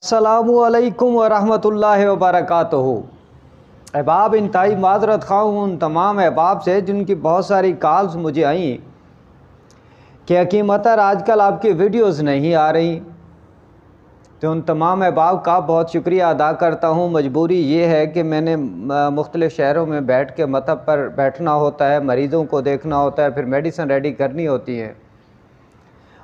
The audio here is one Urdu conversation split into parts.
السلام علیکم ورحمۃ اللہ وبرکاتہ۔ احباب، انتہائی معذرت خواہ ہوں ان تمام احباب سے جن کی بہت ساری کالز مجھے آئیں کہ حکیم اطہر آج کل آپ کی ویڈیوز نہیں آ رہی، تو ان تمام احباب کا بہت شکریہ ادا کرتا ہوں۔ مجبوری یہ ہے کہ میں نے مختلف شہروں میں بیٹھ کے مطب پر بیٹھنا ہوتا ہے، مریضوں کو دیکھنا ہوتا ہے، پھر میڈیسن ریڈی کرنی ہوتی ہے۔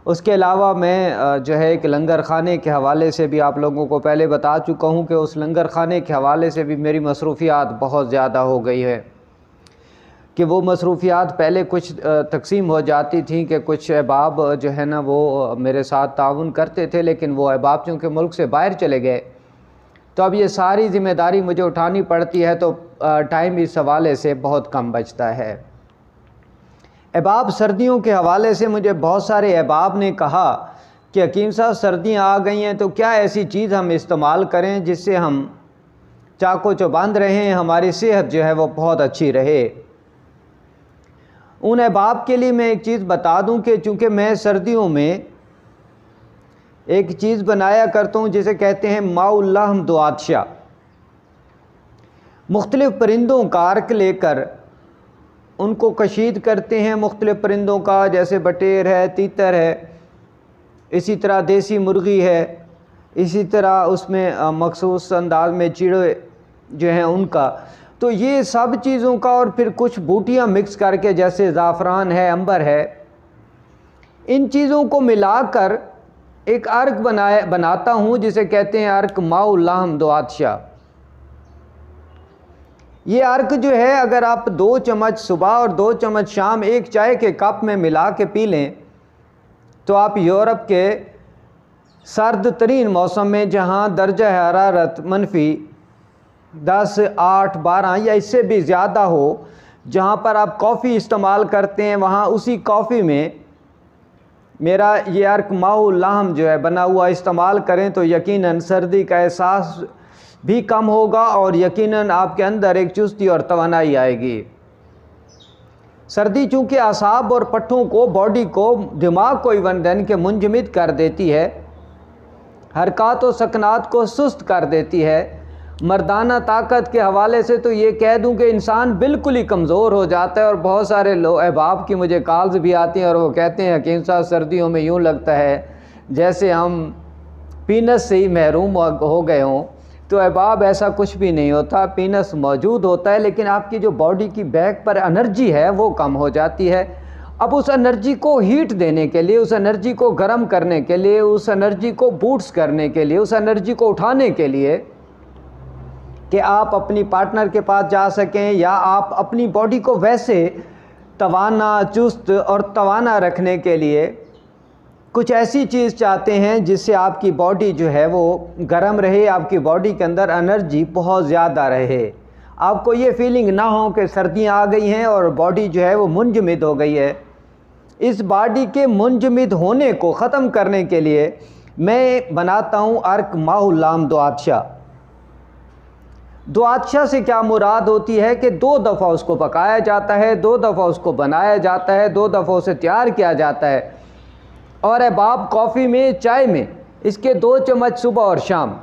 اس کے علاوہ میں ایک لنگر خانے کے حوالے سے بھی آپ لوگوں کو پہلے بتا چکا ہوں کہ اس لنگر خانے کے حوالے سے بھی میری مصروفیات بہت زیادہ ہو گئی ہے کہ وہ مصروفیات پہلے کچھ تقسیم ہو جاتی تھیں کہ کچھ احباب وہ میرے ساتھ تعاون کرتے تھے، لیکن وہ احباب چونکہ ملک سے باہر چلے گئے تو اب یہ ساری ذمہ داری مجھے اٹھانی پڑتی ہے، تو ٹائم اس حوالے سے بہت کم بچتا ہے۔ احباب، سردیوں کے حوالے سے مجھے بہت سارے احباب نے کہا کہ حکیم صاحب سردیاں آ گئی ہیں تو کیا ایسی چیز ہم استعمال کریں جس سے ہم چاقو چوبند رہیں، ہماری صحت وہ بہت اچھی رہے۔ ان احباب کے لیے میں ایک چیز بتا دوں کہ چونکہ میں سردیوں میں ایک چیز بنایا کرتا ہوں جسے کہتے ہیں ماء اللحم دواتشا، مختلف پرندوں کا عرق لے کر ان کو کشید کرتے ہیں، مختلف پرندوں کا، جیسے بٹیر ہے، تیتر ہے، اسی طرح دیسی مرغی ہے، اسی طرح اس میں مخصوص انداز میں چیڑے ہیں ان کا، تو یہ سب چیزوں کا اور پھر کچھ بوٹیاں مکس کر کے جیسے زعفران ہے، عنبر ہے، ان چیزوں کو ملا کر ایک عرق بناتا ہوں جسے کہتے ہیں عرق ماء اللحم دواتشا۔ یہ عرق اگر آپ 2 چمچ صبح اور 2 چمچ شام ایک چائے کے کپ میں ملا کے پی لیں تو آپ یورپ کے سرد ترین موسم میں جہاں درجہ حرارت -10، 8، 12 یا اس سے بھی زیادہ ہو، جہاں پر آپ کافی استعمال کرتے ہیں، وہاں اسی کافی میں میرا یہ عرق ماء اللحم بنا ہوا استعمال کریں تو یقیناً سردی کا احساس بھی کم ہوگا اور یقیناً آپ کے اندر ایک چستی اور توانائی آئے گی۔ سردی چونکہ اعصاب اور پٹھوں کو، باڈی کو، دماغ کو ایون دن کے منجمد کر دیتی ہے، حرکات و سکنات کو سست کر دیتی ہے، مردانہ طاقت کے حوالے سے تو یہ کہہ دوں کہ انسان بالکل ہی کمزور ہو جاتا ہے، اور بہت سارے احباب کی مجھے کالز بھی آتی ہیں اور وہ کہتے ہیں حکیم صاحب سردیوں میں یوں لگتا ہے جیسے ہم پینس سے ہی محروم ہو گئے ہوں۔ تو احباب ایسا کچھ بھی نہیں ہوتا، پینس موجود ہوتا ہے، لیکن آپ کی جو باڈی کی بیک پر انرجی ہے وہ کم ہو جاتی ہے۔ اب اس انرجی کو ہیٹ دینے کے لیے، اس انرجی کو گرم کرنے کے لیے، اس انرجی کو بوسٹ کرنے کے لیے، اس انرجی کو اٹھانے کے لیے کہ آپ اپنی پارٹنر کے پاس جا سکیں یا آپ اپنی باڈی کو ویسے توانا، چست اور توانا رکھنے کے لیے کچھ ایسی چیز چاہتے ہیں جس سے آپ کی باڈی وہ گرم رہے، آپ کی باڈی کے اندر انرجی بہت زیادہ رہے، آپ کو یہ فیلنگ نہ ہو کہ سردیاں آ گئی ہیں اور باڈی وہ منجمد ہو گئی ہے۔ اس باڈی کے منجمد ہونے کو ختم کرنے کے لیے میں بناتا ہوں عرق ماء اللحم دواتشا۔ دواتشا سے کیا مراد ہوتی ہے کہ 2 دفعہ اس کو پکایا جاتا ہے، 2 دفعہ اس کو بنایا جاتا ہے، 2 دفعہ اسے تیار کیا جاتا ہے، اور احباب کافی میں، چائے میں اس کے 2 چمچ صبح اور شام۔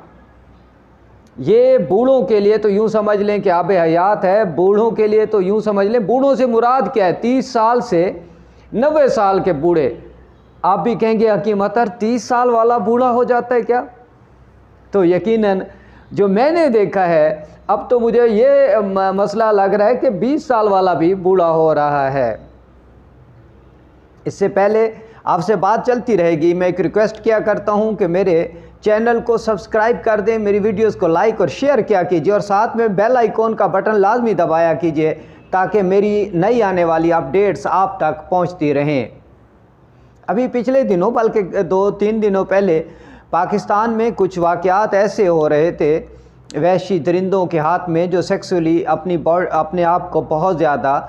یہ بوڑھوں کے لیے تو یوں سمجھ لیں کہ آب حیات ہے، بوڑھوں کے لیے تو یوں سمجھ لیں، بوڑھوں سے مراد کیا ہے؟ 30 سال سے 90 سال کے بوڑھے۔ آپ بھی کہیں گے حکیم اطہر 30 سال والا بوڑھا ہو جاتا ہے کیا؟ تو یقیناً جو میں نے دیکھا ہے، اب تو مجھے یہ مسئلہ لگ رہا ہے کہ 20 سال والا بھی بوڑھا ہو رہا ہے۔ اس سے پہلے آپ سے بات چلتی رہے گی، میں ایک ریکویسٹ کیا کرتا ہوں کہ میرے چینل کو سبسکرائب کر دیں، میری ویڈیوز کو لائک اور شیئر کیا کیجیے، اور ساتھ میں بیل آئیکن کا بٹن لازمی دبایا کیجیے تاکہ میری نئی آنے والی اپڈیٹس آپ تک پہنچتی رہیں۔ ابھی پچھلے دنوں، بلکہ 2-3 دنوں پہلے پاکستان میں کچھ واقعات ایسے ہو رہے تھے وحشی درندوں کے ہاتھ میں جو سیکسولی اپنے آپ کو بہت زیادہ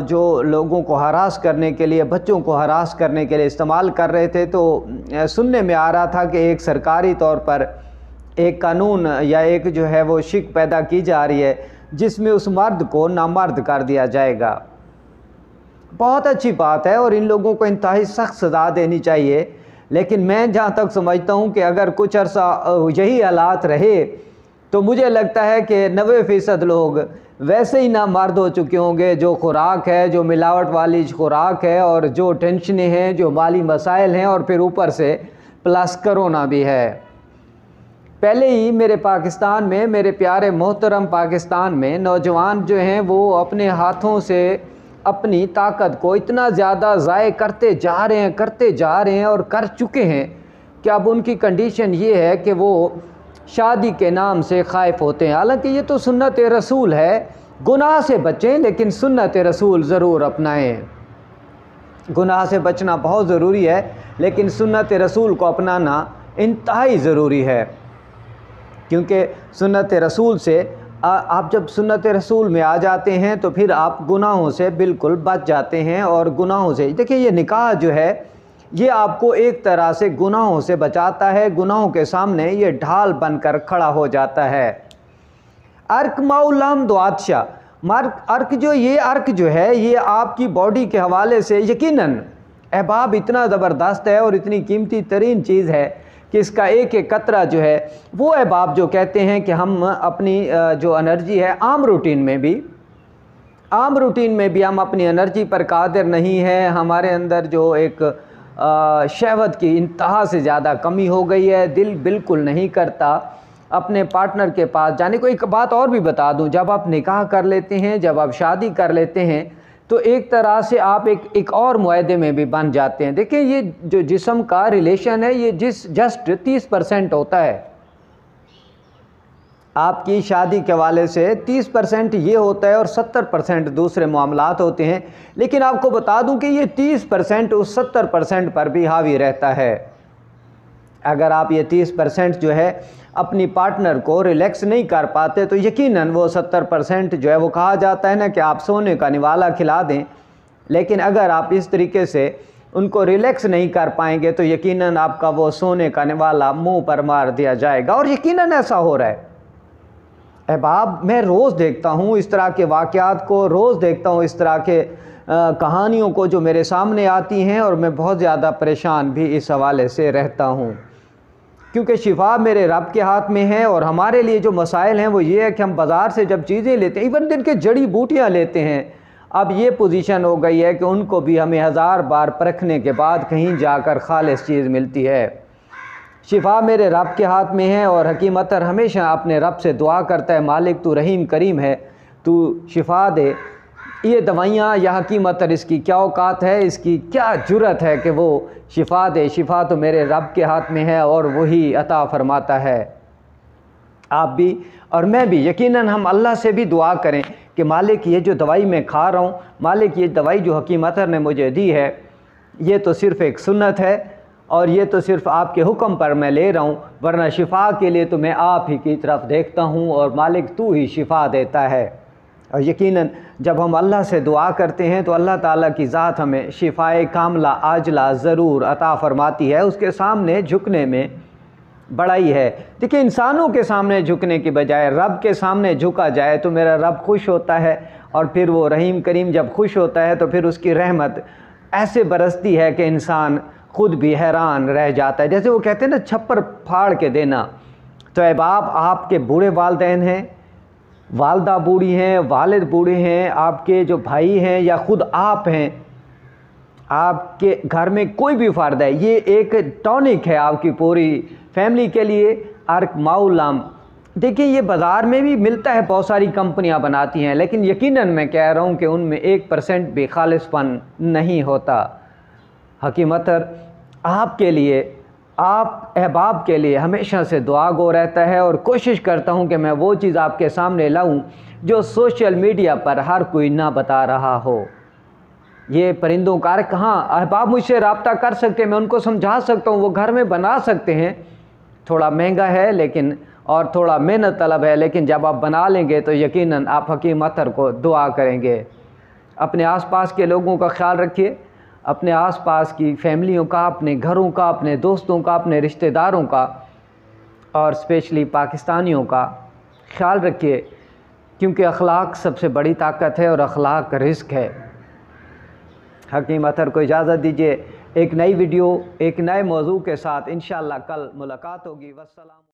جو لوگوں کو ہراس کرنے کے لیے، بچوں کو ہراس کرنے کے لیے استعمال کر رہے تھے، تو سننے میں آ رہا تھا کہ ایک سرکاری طور پر ایک قانون یا ایک وہ شک پیدا کی جا رہی ہے جس میں اس مرد کو نامرد کر دیا جائے گا۔ بہت اچھی بات ہے اور ان لوگوں کو انتہائی سخت سزا دینی چاہیے لیکن میں جہاں تک سمجھتا ہوں کہ اگر کچھ عرصہ یہی حالات رہے تو مجھے لگتا ہے کہ 90% لوگ ویسے ہی نامرد ہو چکے ہوں گے. جو خوراک ہے، جو ملاوٹ والی خوراک ہے، اور جو ٹینشنیں ہیں، جو مالی مسائل ہیں، اور پھر اوپر سے پلس کرونا بھی ہے. پہلے ہی میرے پاکستان میں، میرے پیارے محترم پاکستان میں نوجوان جو ہیں وہ اپنے ہاتھوں سے اپنی طاقت کو اتنا زیادہ ضائع کرتے جا رہے ہیں اور کر چکے ہیں کہ اب ان کی کنڈیشن یہ ہے کہ وہ شادی کے نام سے خائف ہوتے ہیں. حالانکہ یہ تو سنت رسول ہے، گناہ سے بچیں لیکن سنت رسول ضرور اپنائیں. گناہ سے بچنا بہت ضروری ہے لیکن سنت رسول کو اپنانا انتہائی ضروری ہے، کیونکہ سنت رسول سے آپ جب سنت رسول میں آ جاتے ہیں تو پھر آپ گناہوں سے بالکل بچ جاتے ہیں. اور گناہوں سے دیکھیں، یہ نکاح جو ہے یہ آپ کو ایک طرح سے گناہوں سے بچاتا ہے. گناہوں کے سامنے یہ ڈھال بن کر کھڑا ہو جاتا ہے. عرق ماؤلام دو عطشہ، عرق جو ہے یہ آپ کی باڈی کے حوالے سے یقیناً احباب اتنا زبردست ہے اور اتنی قیمتی ترین چیز ہے کہ اس کا ایک ایک قطرہ جو ہے وہ احباب جو کہتے ہیں کہ ہم اپنی جو انرجی ہے عام روٹین میں بھی ہم اپنی انرجی پر قادر نہیں ہیں. ہمارے اندر جو ایک شہوت کی انتہا سے زیادہ کمی ہو گئی ہے، دل بالکل نہیں کرتا اپنے پارٹنر کے پاس جانے کو. ایک بات اور بھی بتا دوں، جب آپ نکاح کر لیتے ہیں، جب آپ شادی کر لیتے ہیں تو ایک طرح سے آپ ایک اور معاہدے میں بھی بن جاتے ہیں. دیکھیں، یہ جو جسم کا ریلیشن ہے یہ جسٹ 30% ہوتا ہے. آپ کی شادی کے حوالے سے 30% یہ ہوتا ہے اور 70% دوسرے معاملات ہوتے ہیں. لیکن آپ کو بتا دوں کہ یہ 30% اس 70% پر بھی حاوی رہتا ہے. اگر آپ یہ 30% جو ہے اپنی پارٹنر کو ریلیکس نہیں کر پاتے تو یقیناً وہ 70% جو ہے وہ کہا جاتا ہے نا کہ آپ سونے کا نوالا کھلا دیں. لیکن اگر آپ اس طریقے سے ان کو ریلیکس نہیں کر پائیں گے تو یقیناً آپ کا وہ سونے کا نوالا منہ پر مار دیا جائے گا. اور یقیناً ایسا ہو رہا ہے احباب. میں روز دیکھتا ہوں اس طرح کے واقعات کو، روز دیکھتا ہوں اس طرح کے کہانیوں کو جو میرے سامنے آتی ہیں، اور میں بہت زیادہ پریشان بھی اس حوالے سے رہتا ہوں، کیونکہ شفا میرے رب کے ہاتھ میں ہے. اور ہمارے لیے جو مسائل ہیں وہ یہ ہے کہ ہم بازار سے جب چیزیں لیتے ہیں، ایون دن کے جڑی بوٹیاں لیتے ہیں، اب یہ پوزیشن ہو گئی ہے کہ ان کو بھی ہمیں 1000 بار پرکھنے کے بعد کہیں جا کر خالص چیز ملتی ہے. شفا میرے رب کے ہاتھ میں ہے. اور حکیم اطہر ہمیشہ اپنے رب سے دعا کرتا ہے، مالک تو رحیم کریم ہے، تو شفا دے. یہ دوائیاں یا حکیم اطہر اس کی کیا اوقات ہے، اس کی کیا جرت ہے کہ وہ شفا دے. شفا تو میرے رب کے ہاتھ میں ہے اور وہی عطا فرماتا ہے. آپ بھی اور میں بھی یقیناً ہم اللہ سے بھی دعا کریں کہ مالک یہ جو دوائی میں کھا رہا ہوں، مالک یہ دوائی جو حکیم اطہر نے مجھے دی ہے یہ تو صرف ایک سنت ہے اور یہ تو صرف آپ کے حکم پر میں لے رہا ہوں، ورنہ شفا کے لیے تو میں آپ ہی کی طرف دیکھتا ہوں اور مالک تو ہی شفا دیتا ہے. اور یقیناً جب ہم اللہ سے دعا کرتے ہیں تو اللہ تعالیٰ کی ذات ہمیں شفائے کاملہ عاجلہ ضرور عطا فرماتی ہے. اس کے سامنے جھکنے میں بڑائی ہے. دیکھیں، انسانوں کے سامنے جھکنے کی بجائے رب کے سامنے جھکا جائے تو میرا رب خوش ہوتا ہے، اور پھر وہ رحیم کریم جب خوش ہوتا ہے تو پھر اس کی رحمت ایسے برستی ہے کہ انسان خود بھی حیران رہ جاتا ہے. جیسے وہ کہتے ہیں نا، چھپر پھاڑ کے دینا. تو احباب، آپ کے بوڑھے والدین ہیں، والدہ بوڑھی ہیں، والد بوڑھے ہیں، آپ کے جو بھائی ہیں یا خود آپ ہیں، آپ کے گھر میں کوئی بھی فرد ہے، یہ ایک ٹونک ہے آپ کی پوری فیملی کے لیے. عرق ماؤلام، دیکھیں یہ بازار میں بھی ملتا ہے، بہت ساری کمپنیاں بناتی ہیں، لیکن یقیناً میں کہہ رہا ہوں کہ ان میں 1% بھی خالص پن نہیں ہوتا. حکیم اطہر آپ کے لیے، آپ احباب کے لیے ہمیشہ سے دعا گو رہتا ہے، اور کوشش کرتا ہوں کہ میں وہ چیز آپ کے سامنے لاؤں جو سوشل میڈیا پر ہر کوئی نہ بتا رہا ہو. یہ پرندوں کا کہاں احباب مجھ سے رابطہ کر سکتے ہیں، میں ان کو سمجھا سکتا ہوں، وہ گھر میں بنا سکتے ہیں. تھوڑا مہنگا ہے لیکن اور تھوڑا محنت طلب ہے، لیکن جب آپ بنا لیں گے تو یقیناً آپ حکیم اطہر کو دعا کریں گے. اپنے آس پاس کے لوگوں کا خیال رکھیے، اپنے آس پاس کی فیملیوں کا، اپنے گھروں کا، اپنے دوستوں کا، اپنے رشتہ داروں کا، اور اسپیشلی پاکستانیوں کا خیال رکھیے، کیونکہ اخلاق سب سے بڑی طاقت ہے اور اخلاق رزق ہے. حکیم اطہر کو اجازت دیجیے ایک نئی ویڈیو ایک نئے موضوع کے ساتھ انشاءاللہ کل ملاقات ہوگی۔ والسلام۔